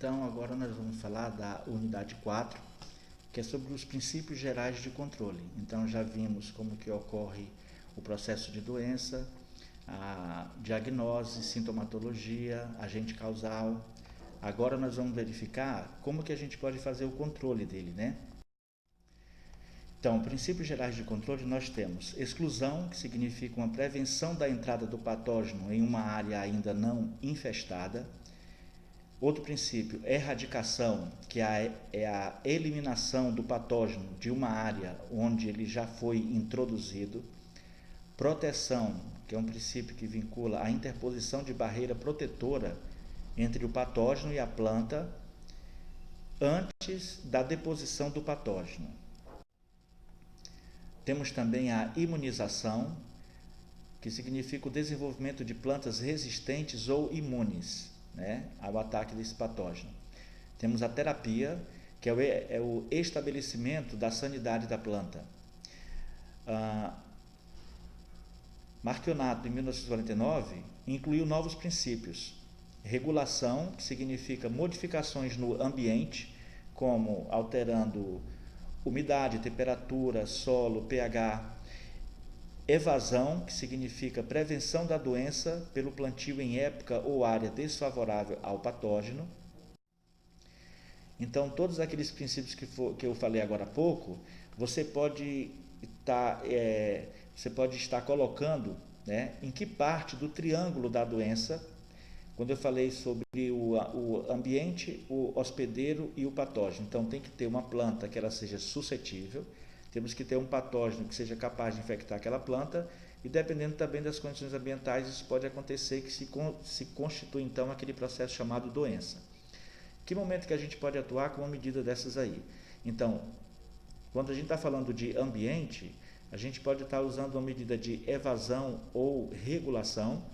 Então, agora nós vamos falar da unidade 4, que é sobre os princípios gerais de controle. Então, já vimos como que ocorre o processo de doença, a diagnose, sintomatologia, agente causal. Agora nós vamos verificar como que a gente pode fazer o controle dele, né? Então, princípios gerais de controle, nós temos exclusão, que significa uma prevenção da entrada do patógeno em uma área ainda não infestada. Outro princípio, erradicação, que é a eliminação do patógeno de uma área onde ele já foi introduzido. Proteção, que é um princípio que vincula a interposição de barreira protetora entre o patógeno e a planta antes da deposição do patógeno. Temos também a imunização, que significa o desenvolvimento de plantas resistentes ou imunes, né, ao ataque desse patógeno. Temos a terapia, que é o estabelecimento da sanidade da planta. Marcionato, em 1949, incluiu novos princípios. Regulação, que significa modificações no ambiente, como alterando umidade, temperatura, solo, pH. Evasão, que significa prevenção da doença pelo plantio em época ou área desfavorável ao patógeno. Então, todos aqueles princípios que eu falei agora há pouco, você pode estar colocando, né, em que parte do triângulo da doença, quando eu falei sobre o ambiente, o hospedeiro e o patógeno. Então, tem que ter uma planta que ela seja suscetível, temos que ter um patógeno que seja capaz de infectar aquela planta e, dependendo também das condições ambientais, isso pode acontecer que se constitui, então, aquele processo chamado doença. Que momento que a gente pode atuar com uma medida dessas aí? Então, quando a gente está falando de ambiente, a gente pode estar usando uma medida de evasão ou regulação.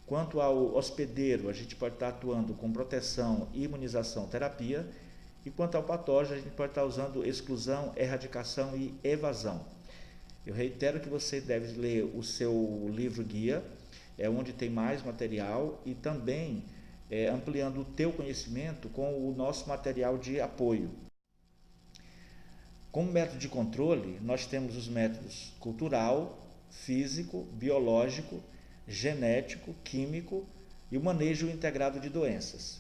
Quanto ao hospedeiro, a gente pode estar atuando com proteção, imunização, terapia. E quanto ao patógeno, a gente pode estar usando exclusão, erradicação e evasão. Eu reitero que você deve ler o seu livro guia, é onde tem mais material, e também ampliando o teu conhecimento com o nosso material de apoio. Como método de controle, nós temos os métodos cultural, físico, biológico, genético, químico e o manejo integrado de doenças.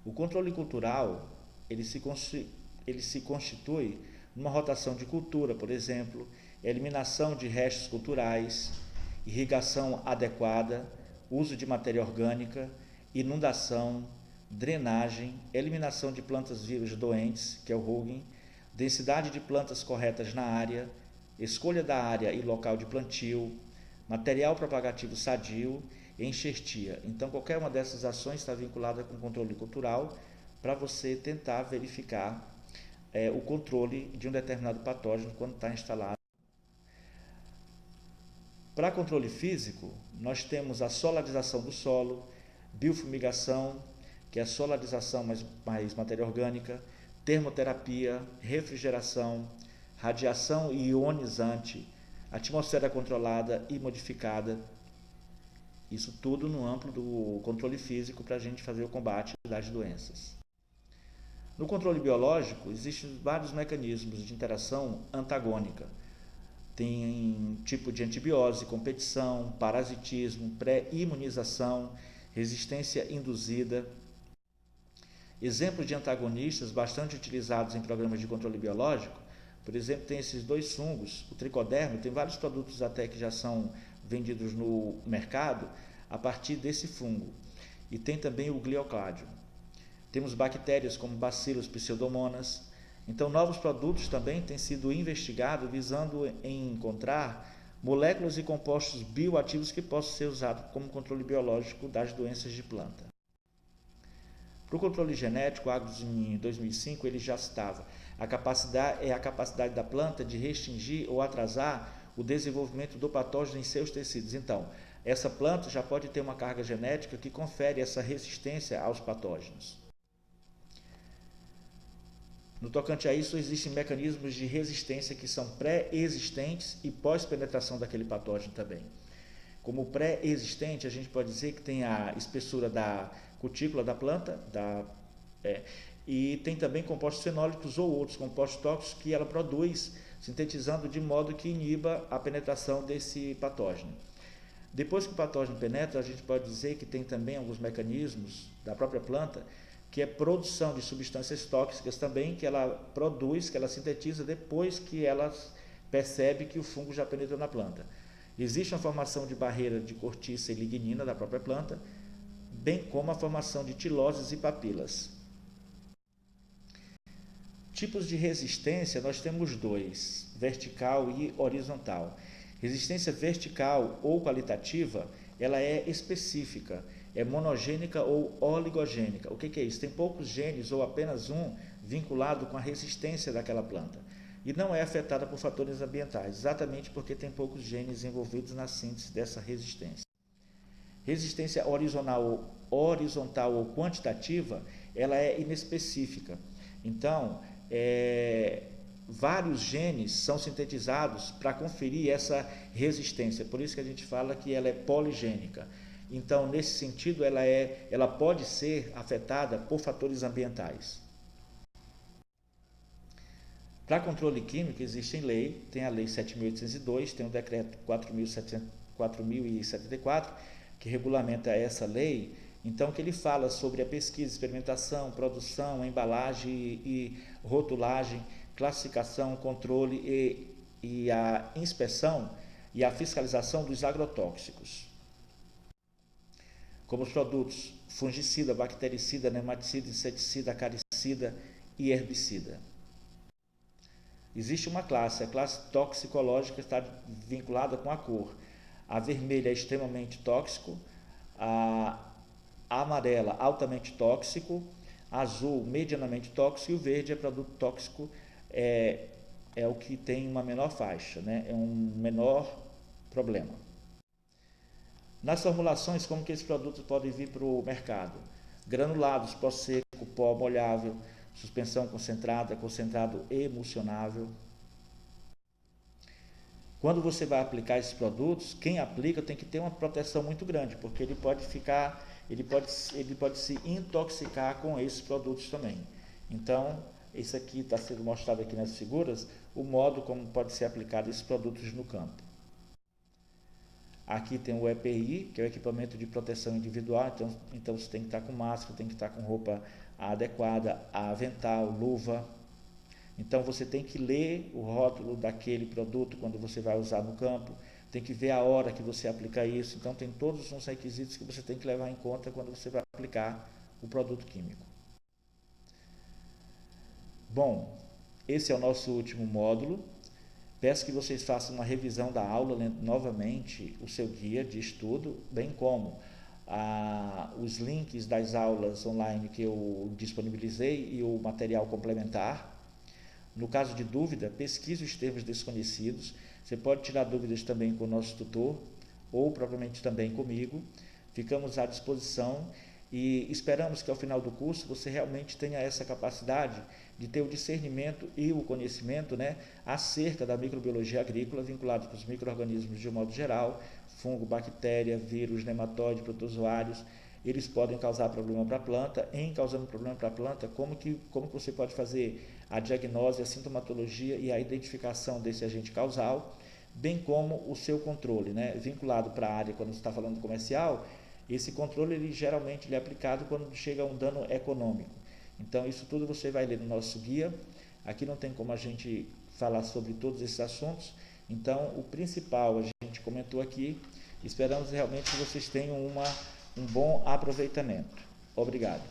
O controle cultural, ele se constitui numa rotação de cultura, por exemplo, eliminação de restos culturais, irrigação adequada, uso de matéria orgânica, inundação, drenagem, eliminação de plantas vírus doentes, que é o Hogging, densidade de plantas corretas na área, escolha da área e local de plantio, material propagativo sadio e enxertia. Então, qualquer uma dessas ações está vinculada com controle cultural para você tentar verificar o controle de um determinado patógeno quando está instalado. Para controle físico, nós temos a solarização do solo, biofumigação, que é a solarização mais matéria orgânica, termoterapia, refrigeração, radiação ionizante, atmosfera controlada e modificada. Isso tudo no amplo do controle físico para a gente fazer o combate das doenças. No controle biológico, existem vários mecanismos de interação antagônica. Tem tipo de antibiose, competição, parasitismo, pré-imunização, resistência induzida. Exemplos de antagonistas bastante utilizados em programas de controle biológico, por exemplo, tem esses dois fungos, o tricoderma, tem vários produtos até que já são vendidos no mercado a partir desse fungo. E tem também o gliocládio. Temos bactérias como bacilos, pseudomonas. Então, novos produtos também têm sido investigados visando encontrar moléculas e compostos bioativos que possam ser usados como controle biológico das doenças de planta. Para o controle genético, Agros em 2005, ele já citava a capacidade da planta de restringir ou atrasar o desenvolvimento do patógeno em seus tecidos. Então, essa planta já pode ter uma carga genética que confere essa resistência aos patógenos. No tocante a isso, existem mecanismos de resistência que são pré-existentes e pós-penetração daquele patógeno também. Como pré-existente, a gente pode dizer que tem a espessura da cutícula da planta, e tem também compostos fenólicos ou outros compostos tóxicos que ela produz, sintetizando de modo que iniba a penetração desse patógeno. Depois que o patógeno penetra, a gente pode dizer que tem também alguns mecanismos da própria planta, que é produção de substâncias tóxicas também, que ela produz, que ela sintetiza depois que ela percebe que o fungo já penetrou na planta. Existe uma formação de barreira de cortiça e lignina da própria planta, bem como a formação de tiloses e papilas. Tipos de resistência, nós temos dois, vertical e horizontal. Resistência vertical ou qualitativa, ela é específica, é monogênica ou oligogênica. O que é isso? Tem poucos genes ou apenas um vinculado com a resistência daquela planta. E não é afetada por fatores ambientais, exatamente porque tem poucos genes envolvidos na síntese dessa resistência. Resistência horizontal ou quantitativa, ela é inespecífica. Então, vários genes são sintetizados para conferir essa resistência. Por isso que a gente fala que ela é poligênica. Então, nesse sentido, ela pode ser afetada por fatores ambientais. Para controle químico, existe lei, tem a Lei 7.802, tem o Decreto 4.074, que regulamenta essa lei, então que ele fala sobre a pesquisa, experimentação, produção, embalagem e rotulagem, classificação, controle e a inspeção e a fiscalização dos agrotóxicos, como os produtos fungicida, bactericida, nematicida, inseticida, acaricida e herbicida. Existe uma classe, a classe toxicológica está vinculada com a cor. A vermelha é extremamente tóxico, a amarela altamente tóxico, a azul medianamente tóxico e o verde é produto tóxico, é o que tem uma menor faixa, né? É um menor problema. Nas formulações, como que esses produtos podem vir para o mercado? Granulados, pó seco, pó molhável, suspensão concentrada, concentrado emulsionável. Quando você vai aplicar esses produtos, quem aplica tem que ter uma proteção muito grande, porque ele pode se intoxicar com esses produtos também. Então, isso aqui está sendo mostrado aqui nas figuras, o modo como pode ser aplicado esses produtos no campo. Aqui tem o EPI, que é o equipamento de proteção individual, então você tem que estar com máscara, tem que estar com roupa adequada, avental, luva. Então você tem que ler o rótulo daquele produto quando você vai usar no campo, tem que ver a hora que você aplica isso, então tem todos os requisitos que você tem que levar em conta quando você vai aplicar o produto químico. Bom, esse é o nosso último módulo. Peço que vocês façam uma revisão da aula, lendo novamente o seu guia de estudo, bem como os links das aulas online que eu disponibilizei e o material complementar. No caso de dúvida, pesquise os termos desconhecidos. Você pode tirar dúvidas também com o nosso tutor ou propriamente também comigo. Ficamos à disposição e esperamos que ao final do curso você realmente tenha essa capacidade de ter o discernimento e o conhecimento, né, acerca da microbiologia agrícola vinculado com os micro-organismos de um modo geral, fungo, bactéria, vírus, nematóide, protozoários. Eles podem causar problema para a planta. Em causando problema para a planta, como que você pode fazer a diagnose, a sintomatologia e a identificação desse agente causal, bem como o seu controle, né, vinculado para a área, quando você está falando comercial. Esse controle geralmente é aplicado quando chega a um dano econômico. Então isso tudo você vai ler no nosso guia. Aqui não tem como a gente falar sobre todos esses assuntos, então o principal a gente comentou aqui. Esperamos realmente que vocês tenham um bom aproveitamento. Obrigado.